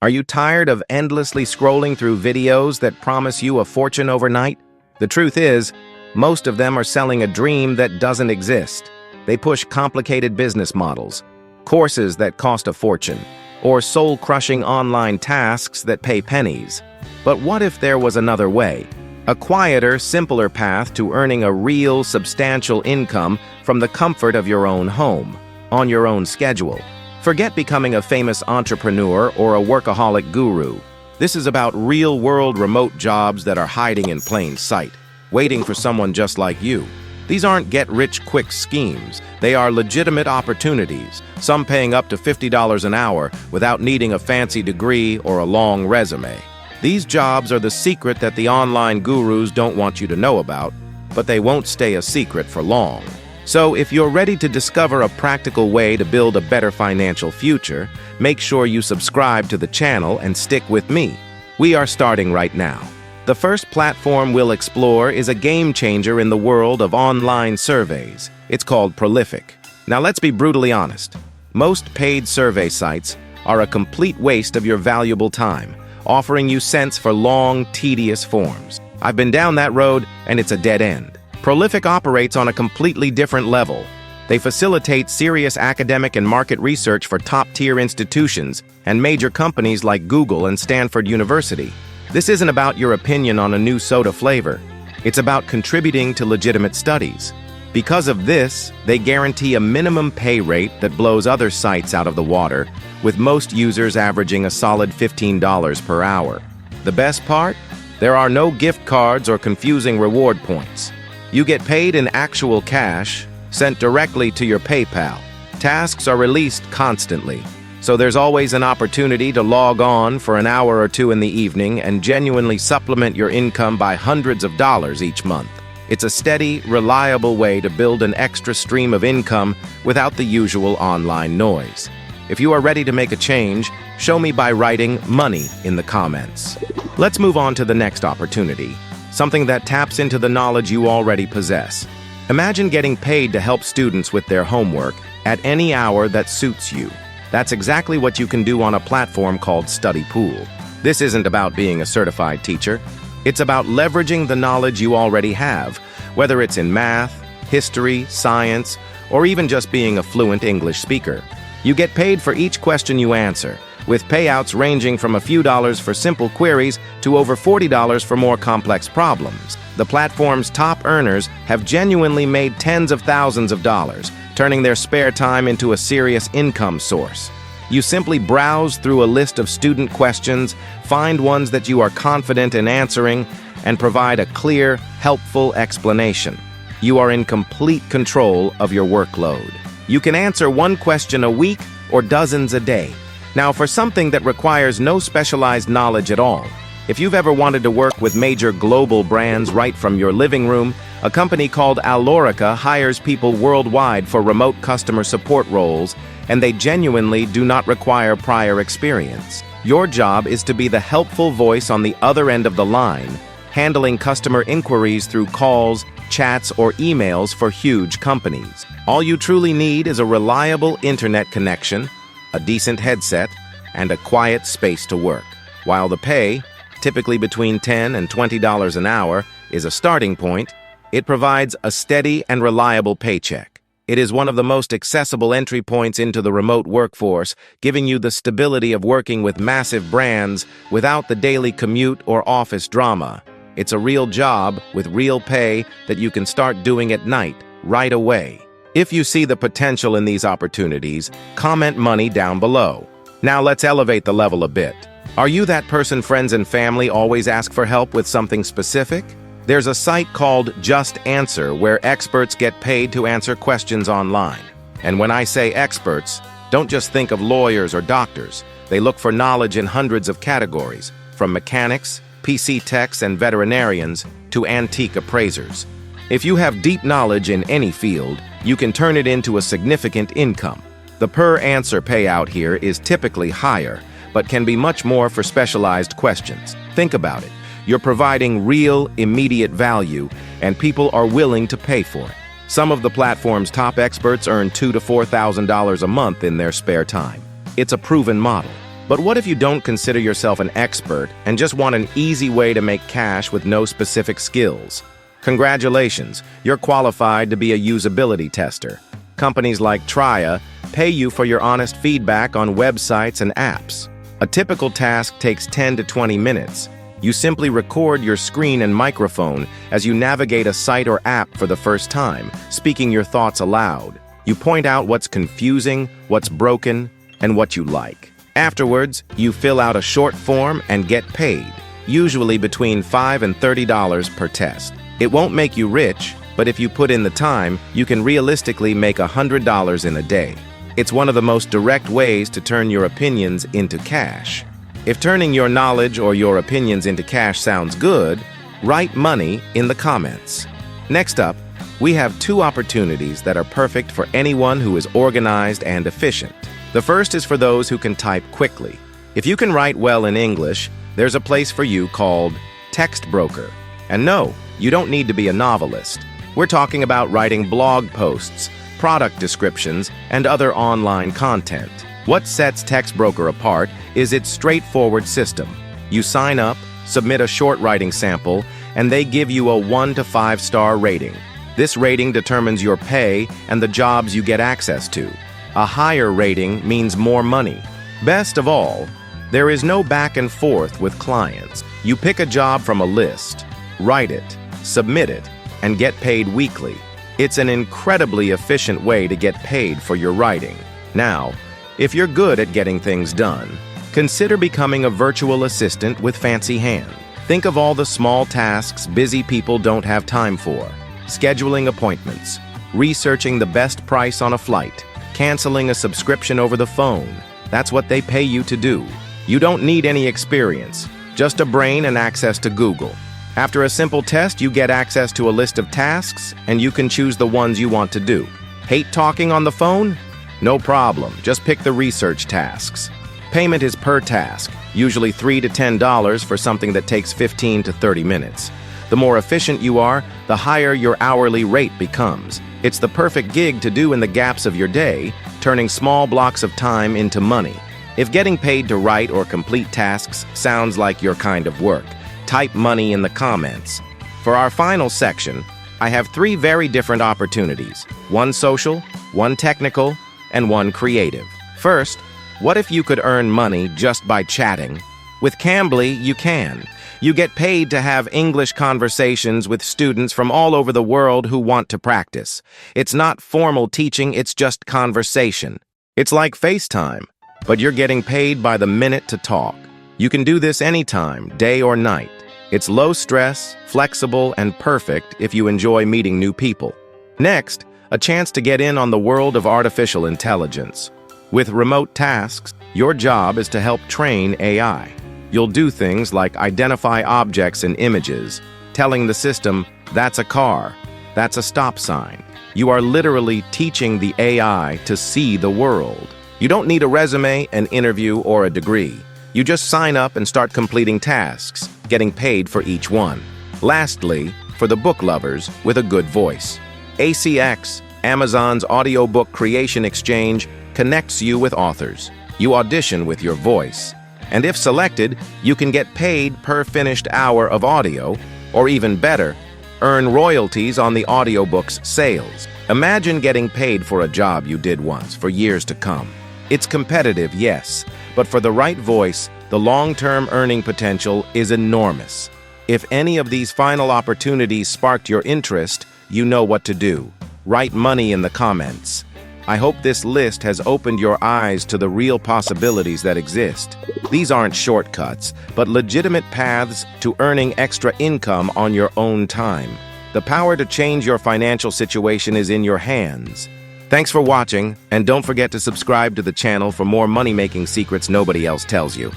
Are you tired of endlessly scrolling through videos that promise you a fortune overnight? The truth is, most of them are selling a dream that doesn't exist. They push complicated business models, courses that cost a fortune, or soul-crushing online tasks that pay pennies. But what if there was another way? A quieter, simpler path to earning a real, substantial income from the comfort of your own home, on your own schedule. Forget becoming a famous entrepreneur or a workaholic guru. This is about real-world remote jobs that are hiding in plain sight, waiting for someone just like you. These aren't get-rich-quick schemes. They are legitimate opportunities, some paying up to $50 an hour without needing a fancy degree or a long resume. These jobs are the secret that the online gurus don't want you to know about, but they won't stay a secret for long. So if you're ready to discover a practical way to build a better financial future, make sure you subscribe to the channel and stick with me. We are starting right now. The first platform we'll explore is a game changer in the world of online surveys. It's called Prolific. Now let's be brutally honest. Most paid survey sites are a complete waste of your valuable time, offering you cents for long, tedious forms. I've been down that road, and it's a dead end. Prolific operates on a completely different level. They facilitate serious academic and market research for top-tier institutions and major companies like Google and Stanford University. This isn't about your opinion on a new soda flavor. It's about contributing to legitimate studies. Because of this, they guarantee a minimum pay rate that blows other sites out of the water, with most users averaging a solid $15 per hour. The best part? There are no gift cards or confusing reward points. You get paid in actual cash, sent directly to your PayPal. Tasks are released constantly, so there's always an opportunity to log on for an hour or two in the evening and genuinely supplement your income by hundreds of dollars each month. It's a steady, reliable way to build an extra stream of income without the usual online noise. If you are ready to make a change, show me by writing money in the comments. Let's move on to the next opportunity, something that taps into the knowledge you already possess. Imagine getting paid to help students with their homework at any hour that suits you. That's exactly what you can do on a platform called Study Pool. This isn't about being a certified teacher. It's about leveraging the knowledge you already have, whether it's in math, history, science, or even just being a fluent English speaker. You get paid for each question you answer, with payouts ranging from a few dollars for simple queries to over $40 for more complex problems. The platform's top earners have genuinely made tens of thousands of dollars, turning their spare time into a serious income source. You simply browse through a list of student questions, find ones that you are confident in answering, and provide a clear, helpful explanation. You are in complete control of your workload. You can answer one question a week or dozens a day. Now, for something that requires no specialized knowledge at all, if you've ever wanted to work with major global brands right from your living room, a company called Alorica hires people worldwide for remote customer support roles, and they genuinely do not require prior experience. Your job is to be the helpful voice on the other end of the line, handling customer inquiries through calls, chats, or emails for huge companies. All you truly need is a reliable internet connection, a decent headset, and a quiet space to work. While the pay, typically between $10 and $20 an hour, is a starting point, it provides a steady and reliable paycheck. It is one of the most accessible entry points into the remote workforce, giving you the stability of working with massive brands without the daily commute or office drama. It's a real job with real pay that you can start doing at night, right away. If you see the potential in these opportunities, comment money down below. Now let's elevate the level a bit. Are you that person friends and family always ask for help with something specific? There's a site called Just Answer where experts get paid to answer questions online. And when I say experts, don't just think of lawyers or doctors. They look for knowledge in hundreds of categories, from mechanics, PC techs, and veterinarians to antique appraisers. If you have deep knowledge in any field, you can turn it into a significant income. The per-answer payout here is typically higher, but can be much more for specialized questions. Think about it. You're providing real, immediate value, and people are willing to pay for it. Some of the platform's top experts earn $2,000 to $4,000 a month in their spare time. It's a proven model. But what if you don't consider yourself an expert and just want an easy way to make cash with no specific skills? Congratulations, you're qualified to be a usability tester. Companies like Trya pay you for your honest feedback on websites and apps. A typical task takes 10 to 20 minutes. You simply record your screen and microphone as you navigate a site or app for the first time, speaking your thoughts aloud. You point out what's confusing, what's broken, and what you like. Afterwards, you fill out a short form and get paid, usually between $5 and $30 per test. It won't make you rich, but if you put in the time, you can realistically make $100 in a day. It's one of the most direct ways to turn your opinions into cash. If turning your knowledge or your opinions into cash sounds good, write money in the comments. Next up, we have two opportunities that are perfect for anyone who is organized and efficient. The first is for those who can type quickly. If you can write well in English, there's a place for you called Text Broker. And no, you don't need to be a novelist. We're talking about writing blog posts, product descriptions, and other online content. What sets Text Broker apart is its straightforward system. You sign up, submit a short writing sample, and they give you a 1 to 5-star rating. This rating determines your pay and the jobs you get access to. A higher rating means more money. Best of all, there is no back and forth with clients. You pick a job from a list, write it, submit it, and get paid weekly. It's an incredibly efficient way to get paid for your writing. Now, if you're good at getting things done, consider becoming a virtual assistant with Fancy Hand. Think of all the small tasks busy people don't have time for. Scheduling appointments, researching the best price on a flight, canceling a subscription over the phone. That's what they pay you to do. You don't need any experience, just a brain and access to Google. After a simple test, you get access to a list of tasks, and you can choose the ones you want to do. Hate talking on the phone? No problem, just pick the research tasks. Payment is per task, usually $3 to $10 for something that takes 15 to 30 minutes. The more efficient you are, the higher your hourly rate becomes. It's the perfect gig to do in the gaps of your day, turning small blocks of time into money. If getting paid to write or complete tasks sounds like your kind of work, type money in the comments. For our final section, I have 3 very different opportunities. One social, one technical, and one creative. First, what if you could earn money just by chatting? With Cambly, you can. You get paid to have English conversations with students from all over the world who want to practice. It's not formal teaching, it's just conversation. It's like FaceTime, but you're getting paid by the minute to talk. You can do this anytime, day or night. It's low stress, flexible, and perfect if you enjoy meeting new people. Next, a chance to get in on the world of artificial intelligence. With remote tasks, your job is to help train AI. You'll do things like identify objects in images, telling the system, that's a car, that's a stop sign. You are literally teaching the AI to see the world. You don't need a resume, an interview, or a degree. You just sign up and start completing tasks, getting paid for each one. Lastly, for the book lovers with a good voice. ACX, Amazon's audiobook creation exchange, connects you with authors. You audition with your voice. And if selected, you can get paid per finished hour of audio, or even better, earn royalties on the audiobook's sales. Imagine getting paid for a job you did once for years to come. It's competitive, yes, but for the right voice, the long-term earning potential is enormous. If any of these final opportunities sparked your interest, you know what to do. Write money in the comments. I hope this list has opened your eyes to the real possibilities that exist. These aren't shortcuts, but legitimate paths to earning extra income on your own time. The power to change your financial situation is in your hands. Thanks for watching, and don't forget to subscribe to the channel for more money-making secrets nobody else tells you.